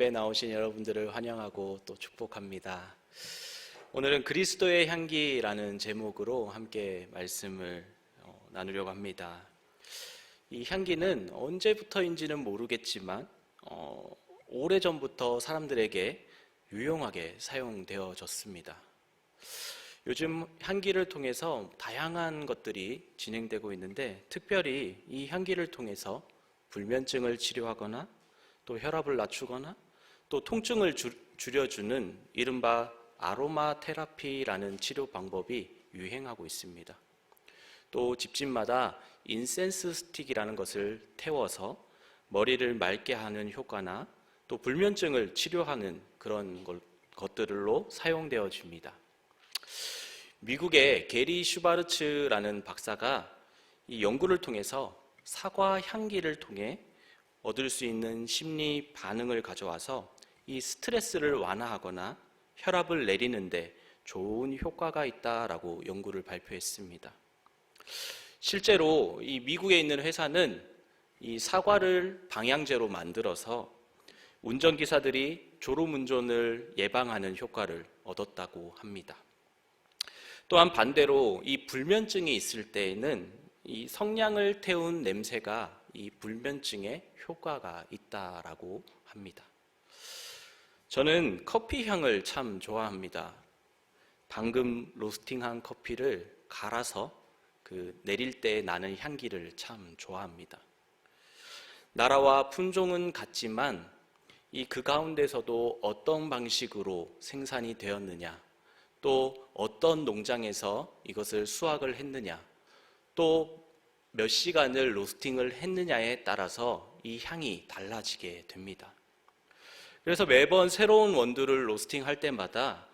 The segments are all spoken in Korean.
예배에 나오신 여러분들을 환영하고 또 축복합니다. 오늘은 그리스도의 향기라는 제목으로 함께 말씀을 나누려고 합니다. 이 향기는 언제부터인지는 모르겠지만 오래전부터 사람들에게 유용하게 사용되어졌습니다. 요즘 향기를 통해서 다양한 것들이 진행되고 있는데, 특별히 이 향기를 통해서 불면증을 치료하거나 또 혈압을 낮추거나 또 통증을 줄여주는 이른바 아로마 테라피라는 치료 방법이 유행하고 있습니다. 또 집집마다 인센스 스틱이라는 것을 태워서 머리를 맑게 하는 효과나 또 불면증을 치료하는 그런 것들로 사용되어집니다. 미국의 게리 슈바르츠라는 박사가 이 연구를 통해서 사과 향기를 통해 얻을 수 있는 심리 반응을 가져와서 이 스트레스를 완화하거나 혈압을 내리는데 좋은 효과가 있다라고 연구를 발표했습니다. 실제로 이 미국에 있는 회사는 이 사과를 방향제로 만들어서 운전기사들이 졸음운전을 예방하는 효과를 얻었다고 합니다. 또한 반대로 이 불면증이 있을 때에는 이 성냥을 태운 냄새가 이 불면증에 효과가 있다라고 합니다. 저는 커피 향을 참 좋아합니다. 방금 로스팅한 커피를 갈아서 내릴 때 나는 향기를 참 좋아합니다. 나라와 품종은 같지만 그 가운데서도 어떤 방식으로 생산이 되었느냐, 또 어떤 농장에서 이것을 수확을 했느냐, 또 몇 시간을 로스팅을 했느냐에 따라서 이 향이 달라지게 됩니다. 그래서 매번 새로운 원두를 로스팅할 때마다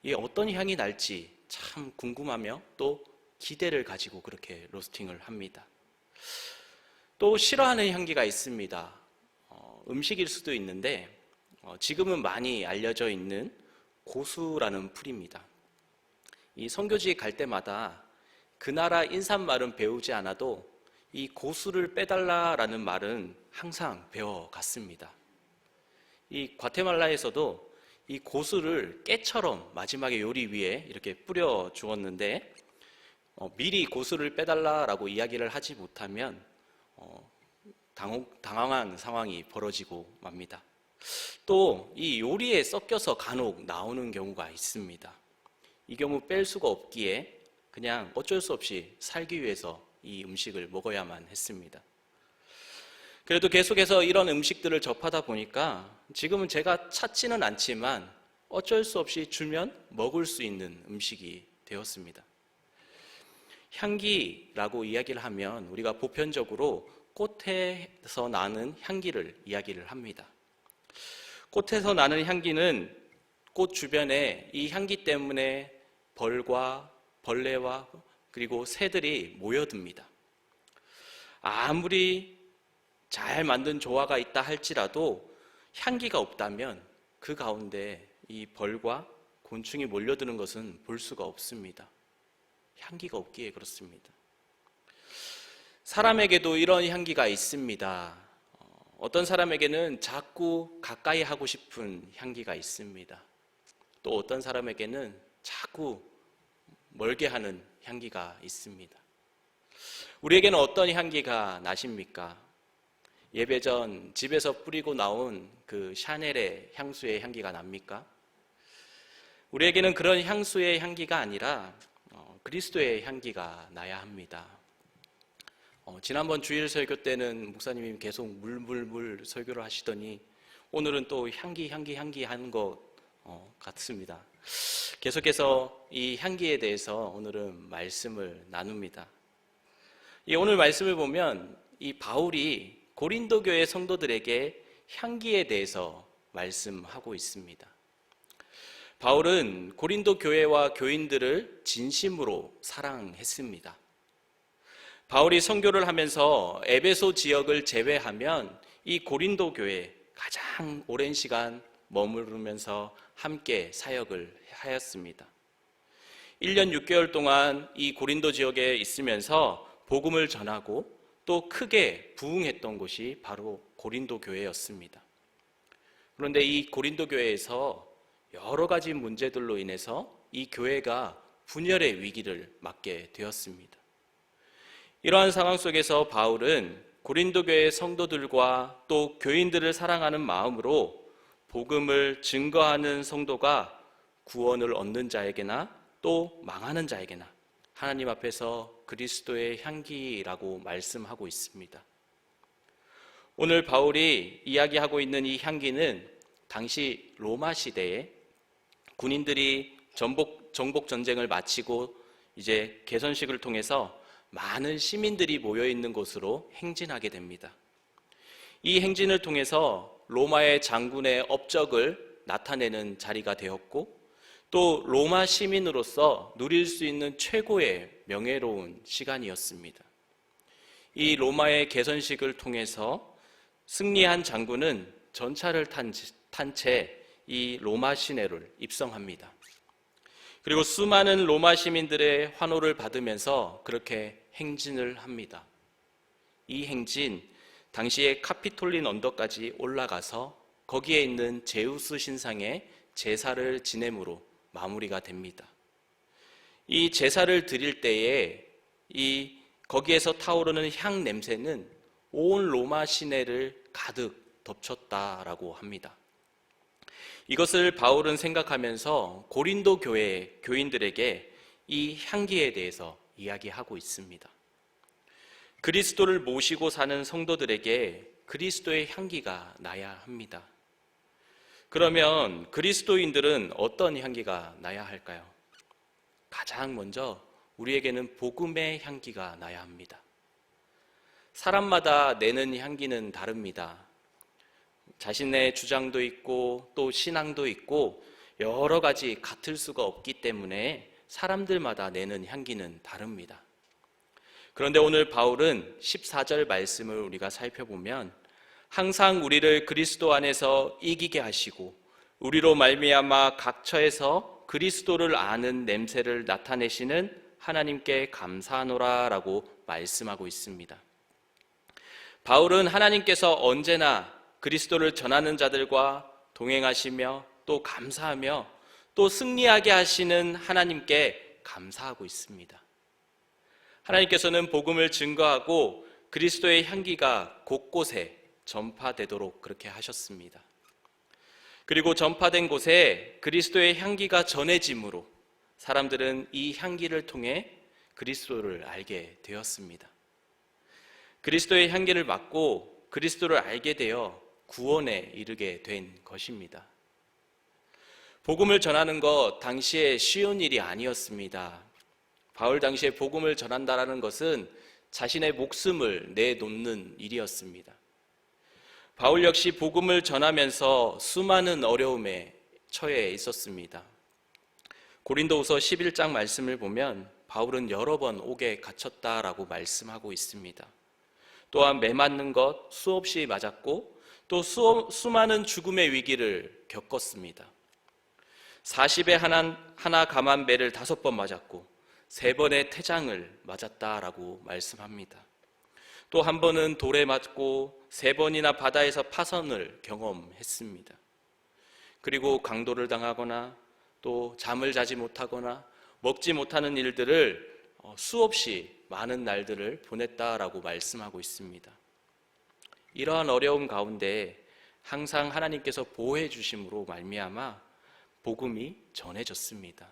이 어떤 향이 날지 참 궁금하며 또 기대를 가지고 그렇게 로스팅을 합니다. 또 싫어하는 향기가 있습니다. 음식일 수도 있는데 지금은 많이 알려져 있는 고수라는 풀입니다. 이 선교지에 갈 때마다 그 나라 인사말은 배우지 않아도 이 고수를 빼달라라는 말은 항상 배워갔습니다. 이 과테말라에서도 이 고수를 깨처럼 마지막에 요리 위에 이렇게 뿌려 주었는데 미리 고수를 빼달라라고 이야기를 하지 못하면 당황한 상황이 벌어지고 맙니다. 또 이 요리에 섞여서 간혹 나오는 경우가 있습니다. 이 경우 뺄 수가 없기에 그냥 어쩔 수 없이 살기 위해서 이 음식을 먹어야만 했습니다. 그래도 계속해서 이런 음식들을 접하다 보니까 지금은 제가 찾지는 않지만 어쩔 수 없이 주면 먹을 수 있는 음식이 되었습니다. 향기라고 이야기를 하면 우리가 보편적으로 꽃에서 나는 향기를 이야기를 합니다. 꽃에서 나는 향기는 꽃 주변에 이 향기 때문에 벌레와 그리고 새들이 모여듭니다. 아무리 잘 만든 조화가 있다 할지라도 향기가 없다면 그 가운데 이 벌과 곤충이 몰려드는 것은 볼 수가 없습니다. 향기가 없기에 그렇습니다. 사람에게도 이런 향기가 있습니다. 어떤 사람에게는 자꾸 가까이 하고 싶은 향기가 있습니다. 또 어떤 사람에게는 자꾸 멀게 하는 향기가 있습니다. 우리에게는 어떤 향기가 나십니까? 예배 전 집에서 뿌리고 나온 그 샤넬의 향수의 향기가 납니까? 우리에게는 그런 향수의 향기가 아니라 그리스도의 향기가 나야 합니다. 지난번 주일 설교 때는 목사님이 계속 물 설교를 하시더니 오늘은 또 향기 하는 것 같습니다. 계속해서 이 향기에 대해서 오늘은 말씀을 나눕니다. 오늘 말씀을 보면 이 바울이 고린도 교회 성도들에게 향기에 대해서 말씀하고 있습니다. 바울은 고린도 교회와 교인들을 진심으로 사랑했습니다. 바울이 선교를 하면서 에베소 지역을 제외하면 이 고린도 교회에 가장 오랜 시간 머무르면서 함께 사역을 하였습니다. 1년 6개월 동안 이 고린도 지역에 있으면서 복음을 전하고 또 크게 부흥했던 곳이 바로 고린도 교회였습니다. 그런데 이 고린도 교회에서 여러 가지 문제들로 인해서 이 교회가 분열의 위기를 맞게 되었습니다. 이러한 상황 속에서 바울은 고린도 교회 성도들과 또 교인들을 사랑하는 마음으로 복음을 증거하는 성도가 구원을 얻는 자에게나 또 망하는 자에게나 하나님 앞에서 그리스도의 향기라고 말씀하고 있습니다. 오늘 바울이 이야기하고 있는 이 향기는 당시 로마 시대에 군인들이 정복 전쟁을 마치고 이제 개선식을 통해서 많은 시민들이 모여 있는 곳으로 행진하게 됩니다. 이 행진을 통해서 로마의 장군의 업적을 나타내는 자리가 되었고 또 로마 시민으로서 누릴 수 있는 최고의 명예로운 시간이었습니다. 이 로마의 개선식을 통해서 승리한 장군은 전차를 탄 채 이 로마 시내를 입성합니다. 그리고 수많은 로마 시민들의 환호를 받으면서 그렇게 행진을 합니다. 이 행진, 당시에 카피톨린 언덕까지 올라가서 거기에 있는 제우스 신상의 제사를 지냄으로 마무리가 됩니다. 이 제사를 드릴 때에 거기에서 타오르는 향 냄새는 온 로마 시내를 가득 덮쳤다라고 합니다. 이것을 바울은 생각하면서 고린도 교회 교인들에게 이 향기에 대해서 이야기하고 있습니다. 그리스도를 모시고 사는 성도들에게 그리스도의 향기가 나야 합니다. 그러면 그리스도인들은 어떤 향기가 나야 할까요? 가장 먼저 우리에게는 복음의 향기가 나야 합니다. 사람마다 내는 향기는 다릅니다. 자신의 주장도 있고 또 신앙도 있고 여러 가지 같을 수가 없기 때문에 사람들마다 내는 향기는 다릅니다. 그런데 오늘 바울은 14절 말씀을 우리가 살펴보면 항상 우리를 그리스도 안에서 이기게 하시고 우리로 말미암아 각 처에서 그리스도를 아는 냄새를 나타내시는 하나님께 감사하노라 라고 말씀하고 있습니다. 바울은 하나님께서 언제나 그리스도를 전하는 자들과 동행하시며 또 감사하며 또 승리하게 하시는 하나님께 감사하고 있습니다. 하나님께서는 복음을 증거하고 그리스도의 향기가 곳곳에 전파되도록 그렇게 하셨습니다. 그리고 전파된 곳에 그리스도의 향기가 전해짐으로 사람들은 이 향기를 통해 그리스도를 알게 되었습니다. 그리스도의 향기를 맡고 그리스도를 알게 되어 구원에 이르게 된 것입니다. 복음을 전하는 것 당시에 쉬운 일이 아니었습니다. 바울 당시에 복음을 전한다라는 것은 자신의 목숨을 내놓는 일이었습니다. 바울 역시 복음을 전하면서 수많은 어려움에 처해 있었습니다. 고린도후서 11장 말씀을 보면 바울은 여러 번 옥에 갇혔다라고 말씀하고 있습니다. 또한 매 맞는 것 수없이 맞았고 또 수많은 죽음의 위기를 겪었습니다. 40에 하나 감한 배를 5번 맞았고 3번의 태장을 맞았다라고 말씀합니다. 또 한 번은 돌에 맞고 3번이나 바다에서 파선을 경험했습니다. 그리고 강도를 당하거나 또 잠을 자지 못하거나 먹지 못하는 일들을 수없이 많은 날들을 보냈다라고 말씀하고 있습니다. 이러한 어려움 가운데 항상 하나님께서 보호해 주심으로 말미암아 복음이 전해졌습니다.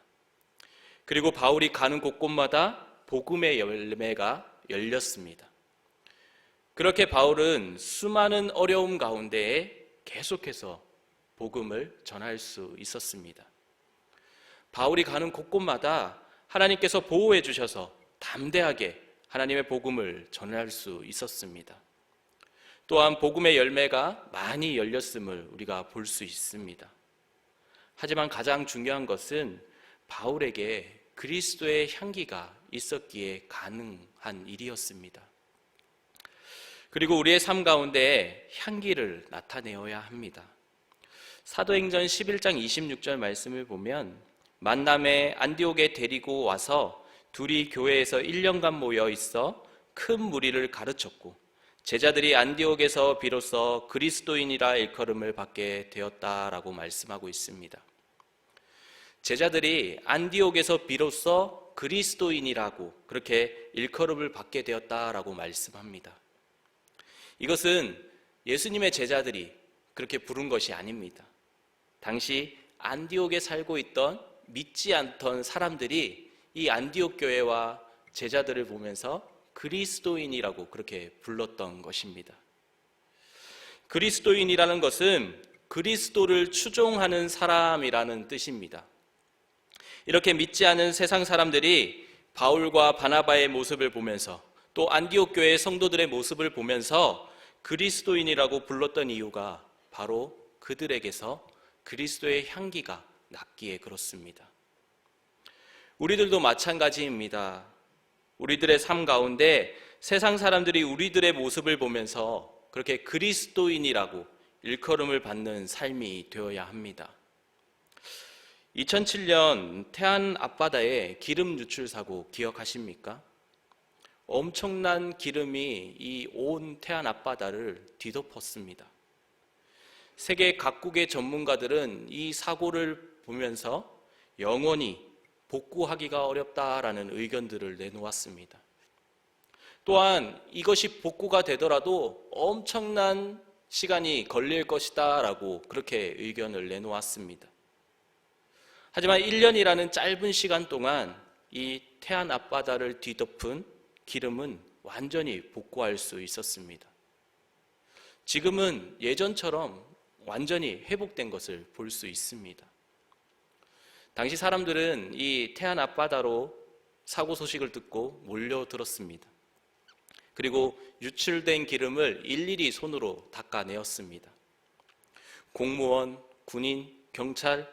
그리고 바울이 가는 곳곳마다 복음의 열매가 열렸습니다. 그렇게 바울은 수많은 어려움 가운데에 계속해서 복음을 전할 수 있었습니다. 바울이 가는 곳곳마다 하나님께서 보호해 주셔서 담대하게 하나님의 복음을 전할 수 있었습니다. 또한 복음의 열매가 많이 열렸음을 우리가 볼 수 있습니다. 하지만 가장 중요한 것은 바울에게 그리스도의 향기가 있었기에 가능한 일이었습니다. 그리고 우리의 삶 가운데 향기를 나타내어야 합니다. 사도행전 11장 26절 말씀을 보면 만남에 안디옥에 데리고 와서 둘이 교회에서 1년간 모여 있어 큰 무리를 가르쳤고 제자들이 안디옥에서 비로소 그리스도인이라 일컬음을 받게 되었다라고 말씀하고 있습니다. 제자들이 안디옥에서 비로소 그리스도인이라고 그렇게 일컬음을 받게 되었다라고 말씀합니다. 이것은 예수님의 제자들이 그렇게 부른 것이 아닙니다. 당시 안디옥에 살고 있던 믿지 않던 사람들이 이 안디옥 교회와 제자들을 보면서 그리스도인이라고 그렇게 불렀던 것입니다. 그리스도인이라는 것은 그리스도를 추종하는 사람이라는 뜻입니다. 이렇게 믿지 않은 세상 사람들이 바울과 바나바의 모습을 보면서 또 안디옥 교회의 성도들의 모습을 보면서 그리스도인이라고 불렀던 이유가 바로 그들에게서 그리스도의 향기가 났기에 그렇습니다. 우리들도 마찬가지입니다. 우리들의 삶 가운데 세상 사람들이 우리들의 모습을 보면서 그렇게 그리스도인이라고 일컬음을 받는 삶이 되어야 합니다. 2007년 태안 앞바다의 기름 유출 사고 기억하십니까? 엄청난 기름이 이 온 태안 앞바다를 뒤덮었습니다. 세계 각국의 전문가들은 이 사고를 보면서 영원히 복구하기가 어렵다라는 의견들을 내놓았습니다. 또한 이것이 복구가 되더라도 엄청난 시간이 걸릴 것이다 라고 그렇게 의견을 내놓았습니다. 하지만 1년이라는 짧은 시간 동안 이 태안 앞바다를 뒤덮은 기름은 완전히 복구할 수 있었습니다. 지금은 예전처럼 완전히 회복된 것을 볼 수 있습니다. 당시 사람들은 이 태안 앞바다로 사고 소식을 듣고 몰려들었습니다. 그리고 유출된 기름을 일일이 손으로 닦아내었습니다. 공무원, 군인, 경찰,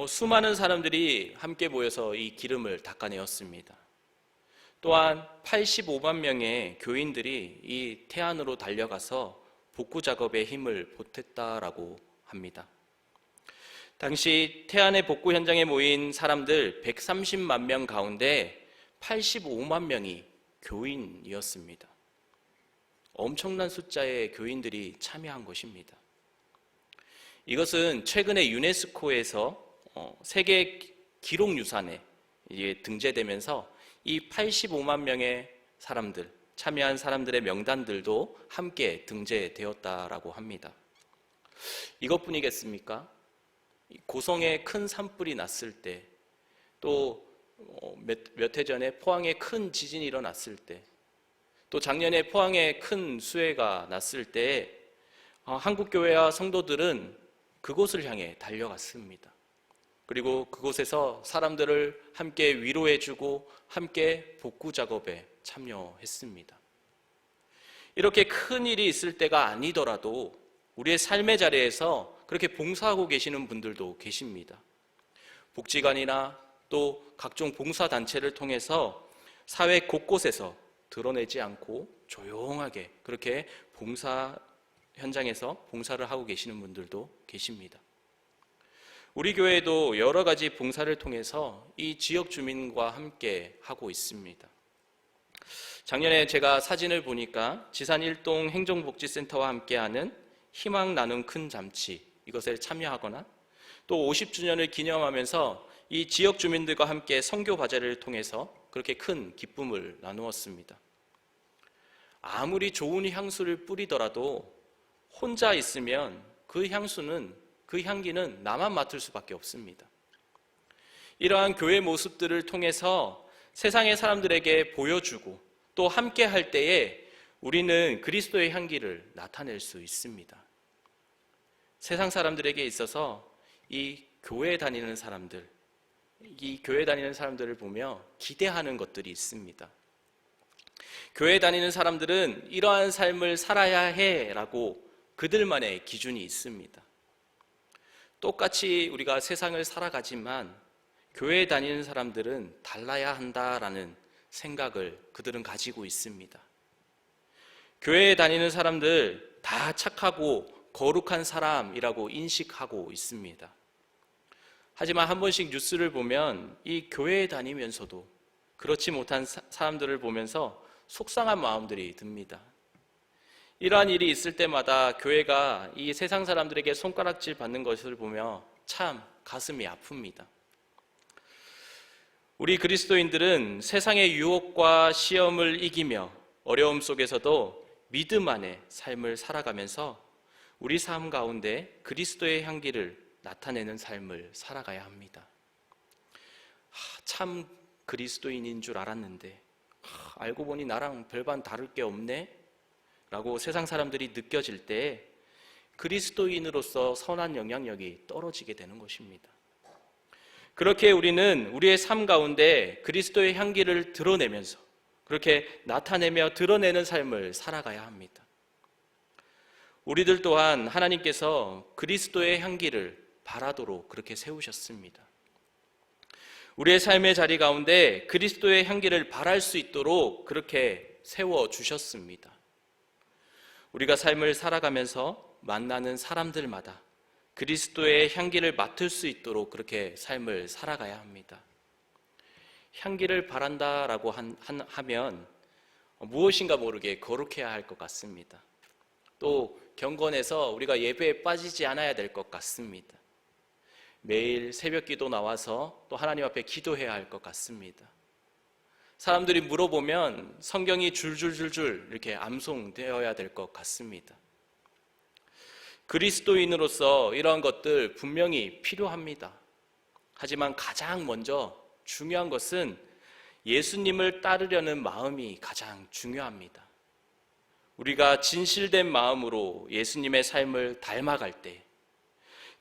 수많은 사람들이 함께 모여서 이 기름을 닦아내었습니다. 또한 85만 명의 교인들이 이 태안으로 달려가서 복구 작업에 힘을 보탰다라고 합니다. 당시 태안의 복구 현장에 모인 사람들 130만 명 가운데 85만 명이 교인이었습니다. 엄청난 숫자의 교인들이 참여한 것입니다. 이것은 최근에 유네스코에서 세계 기록유산에 등재되면서 이 85만 명의 사람들, 참여한 사람들의 명단들도 함께 등재되었다라고 합니다. 이것뿐이겠습니까? 고성에 큰 산불이 났을 때, 또 몇 해 전에 포항에 큰 지진이 일어났을 때, 또 작년에 포항에 큰 수해가 났을 때 한국교회와 성도들은 그곳을 향해 달려갔습니다. 그리고 그곳에서 사람들을 함께 위로해주고 함께 복구 작업에 참여했습니다. 이렇게 큰 일이 있을 때가 아니더라도 우리의 삶의 자리에서 그렇게 봉사하고 계시는 분들도 계십니다. 복지관이나 또 각종 봉사단체를 통해서 사회 곳곳에서 드러내지 않고 조용하게 그렇게 봉사 현장에서 봉사를 하고 계시는 분들도 계십니다. 우리 교회도 여러 가지 봉사를 통해서 이 지역 주민과 함께 하고 있습니다. 작년에 제가 사진을 보니까 지산 1동 행정복지센터와 함께하는 희망 나눔 큰 잔치, 이것에 참여하거나 또 50주년을 기념하면서 이 지역 주민들과 함께 선교 과제를 통해서 그렇게 큰 기쁨을 나누었습니다. 아무리 좋은 향수를 뿌리더라도 혼자 있으면 그 향기는 나만 맡을 수밖에 없습니다. 이러한 교회 모습들을 통해서 세상의 사람들에게 보여주고 또 함께 할 때에 우리는 그리스도의 향기를 나타낼 수 있습니다. 세상 사람들에게 있어서 이 교회 다니는 사람들을 보며 기대하는 것들이 있습니다. 교회 다니는 사람들은 이러한 삶을 살아야 해라고 그들만의 기준이 있습니다. 똑같이 우리가 세상을 살아가지만 교회에 다니는 사람들은 달라야 한다라는 생각을 그들은 가지고 있습니다. 교회에 다니는 사람들 다 착하고 거룩한 사람이라고 인식하고 있습니다. 하지만 한 번씩 뉴스를 보면 이 교회에 다니면서도 그렇지 못한 사람들을 보면서 속상한 마음들이 듭니다. 이러한 일이 있을 때마다 교회가 이 세상 사람들에게 손가락질 받는 것을 보며 참 가슴이 아픕니다. 우리 그리스도인들은 세상의 유혹과 시험을 이기며 어려움 속에서도 믿음 안에 삶을 살아가면서 우리 삶 가운데 그리스도의 향기를 나타내는 삶을 살아가야 합니다. 참 그리스도인인 줄 알았는데 알고 보니 나랑 별반 다를 게 없네? 라고 세상 사람들이 느껴질 때 그리스도인으로서 선한 영향력이 떨어지게 되는 것입니다. 그렇게 우리는 우리의 삶 가운데 그리스도의 향기를 드러내면서 그렇게 나타내며 드러내는 삶을 살아가야 합니다. 우리들 또한 하나님께서 그리스도의 향기를 바라도록 그렇게 세우셨습니다. 우리의 삶의 자리 가운데 그리스도의 향기를 바랄 수 있도록 그렇게 세워주셨습니다. 우리가 삶을 살아가면서 만나는 사람들마다 그리스도의 향기를 맡을 수 있도록 그렇게 삶을 살아가야 합니다. 향기를 바란다라고 하면 무엇인가 모르게 거룩해야 할 것 같습니다. 또 경건해서 우리가 예배에 빠지지 않아야 될 것 같습니다. 매일 새벽 기도 나와서 또 하나님 앞에 기도해야 할 것 같습니다. 사람들이 물어보면 성경이 줄줄줄줄 이렇게 암송되어야 될 것 같습니다. 그리스도인으로서 이러한 것들 분명히 필요합니다. 하지만 가장 먼저 중요한 것은 예수님을 따르려는 마음이 가장 중요합니다. 우리가 진실된 마음으로 예수님의 삶을 닮아갈 때,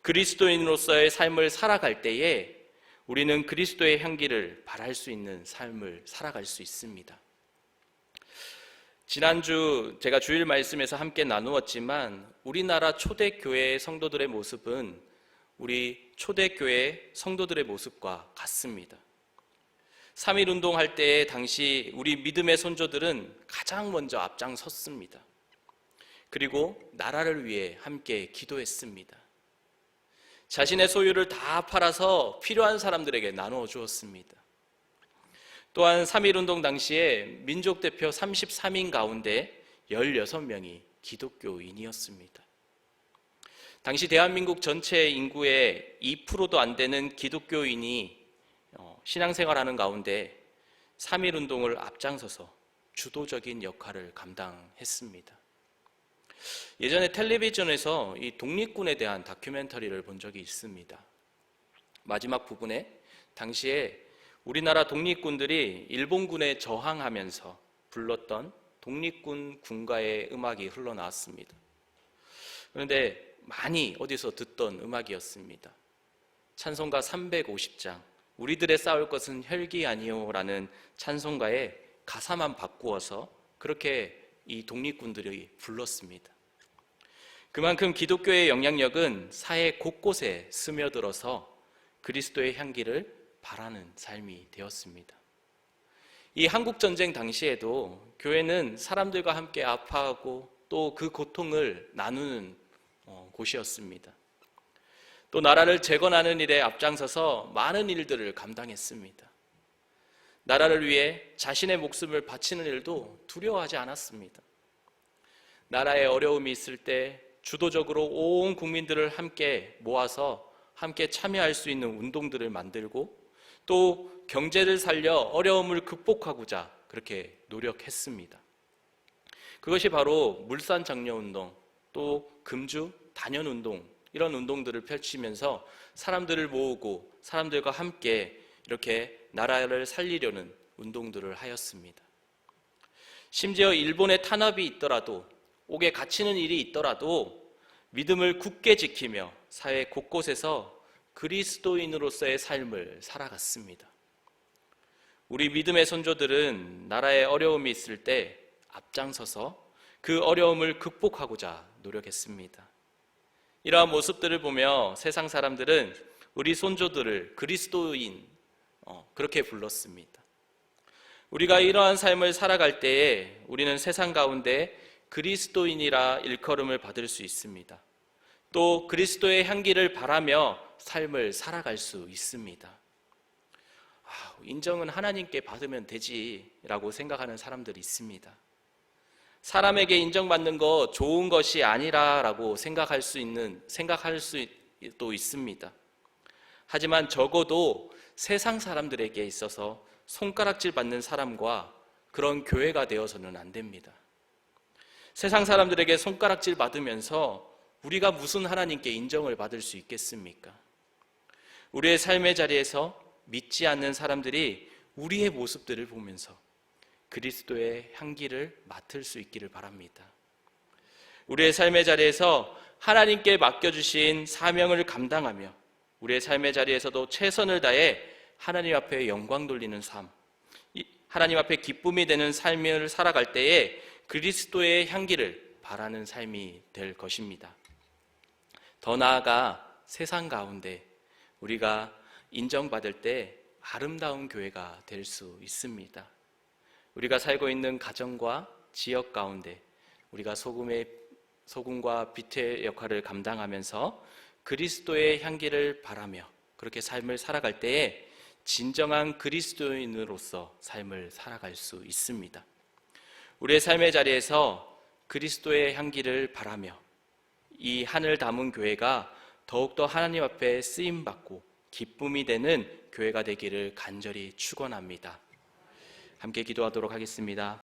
그리스도인으로서의 삶을 살아갈 때에 우리는 그리스도의 향기를 발할 수 있는 삶을 살아갈 수 있습니다. 지난주 제가 주일 말씀에서 함께 나누었지만 우리나라 초대교회 성도들의 모습은 우리 초대교회 성도들의 모습과 같습니다. 3.1 운동할 때 당시 우리 믿음의 선조들은 가장 먼저 앞장섰습니다. 그리고 나라를 위해 함께 기도했습니다. 자신의 소유를 다 팔아서 필요한 사람들에게 나누어 주었습니다. 또한 3.1 운동 당시에 민족 대표 33인 가운데 16명이 기독교인이었습니다. 당시 대한민국 전체 인구의 2%도 안 되는 기독교인이 신앙생활하는 가운데 3.1 운동을 앞장서서 주도적인 역할을 감당했습니다. 예전에 텔레비전에서 이 독립군에 대한 다큐멘터리를 본 적이 있습니다. 마지막 부분에 당시에 우리나라 독립군들이 일본군에 저항하면서 불렀던 독립군 군가의 음악이 흘러나왔습니다. 그런데 많이 어디서 듣던 음악이었습니다. 찬송가 350장 우리들의 싸울 것은 혈기 아니오라는 찬송가의 가사만 바꾸어서 그렇게 이 독립군들이 불렀습니다. 그만큼 기독교의 영향력은 사회 곳곳에 스며들어서 그리스도의 향기를 바라는 삶이 되었습니다. 이 한국전쟁 당시에도 교회는 사람들과 함께 아파하고 또 그 고통을 나누는 곳이었습니다. 또 나라를 재건하는 일에 앞장서서 많은 일들을 감당했습니다. 나라를 위해 자신의 목숨을 바치는 일도 두려워하지 않았습니다. 나라에 어려움이 있을 때 주도적으로 온 국민들을 함께 모아서 함께 참여할 수 있는 운동들을 만들고 또 경제를 살려 어려움을 극복하고자 그렇게 노력했습니다. 그것이 바로 물산장려운동, 또 금주 단연운동 이런 운동들을 펼치면서 사람들을 모으고 사람들과 함께 이렇게 나라를 살리려는 운동들을 하였습니다. 심지어 일본의 탄압이 있더라도 옥에 갇히는 일이 있더라도 믿음을 굳게 지키며 사회 곳곳에서 그리스도인으로서의 삶을 살아갔습니다. 우리 믿음의 선조들은 나라에 어려움이 있을 때 앞장서서 그 어려움을 극복하고자 노력했습니다. 이러한 모습들을 보며 세상 사람들은 우리 선조들을 그리스도인 그렇게 불렀습니다. 우리가 이러한 삶을 살아갈 때에 우리는 세상 가운데 그리스도인이라 일컬음을 받을 수 있습니다. 또 그리스도의 향기를 바라며 삶을 살아갈 수 있습니다. 인정은 하나님께 받으면 되지라고 생각하는 사람들이 있습니다. 사람에게 인정받는 거 좋은 것이 아니라라고 생각할 수도 있습니다. 하지만 적어도 세상 사람들에게 있어서 손가락질 받는 사람과 그런 교회가 되어서는 안 됩니다. 세상 사람들에게 손가락질 받으면서 우리가 무슨 하나님께 인정을 받을 수 있겠습니까? 우리의 삶의 자리에서 믿지 않는 사람들이 우리의 모습들을 보면서 그리스도의 향기를 맡을 수 있기를 바랍니다. 우리의 삶의 자리에서 하나님께 맡겨주신 사명을 감당하며 우리의 삶의 자리에서도 최선을 다해 하나님 앞에 영광 돌리는 삶, 하나님 앞에 기쁨이 되는 삶을 살아갈 때에 그리스도의 향기를 바라는 삶이 될 것입니다. 더 나아가 세상 가운데 우리가 인정받을 때 아름다운 교회가 될 수 있습니다. 우리가 살고 있는 가정과 지역 가운데 우리가 소금과 빛의 역할을 감당하면서 그리스도의 향기를 바라며 그렇게 삶을 살아갈 때에 진정한 그리스도인으로서 삶을 살아갈 수 있습니다. 우리의 삶의 자리에서 그리스도의 향기를 바라며 이 하늘 담은 교회가 더욱더 하나님 앞에 쓰임받고 기쁨이 되는 교회가 되기를 간절히 축원합니다. 함께 기도하도록 하겠습니다.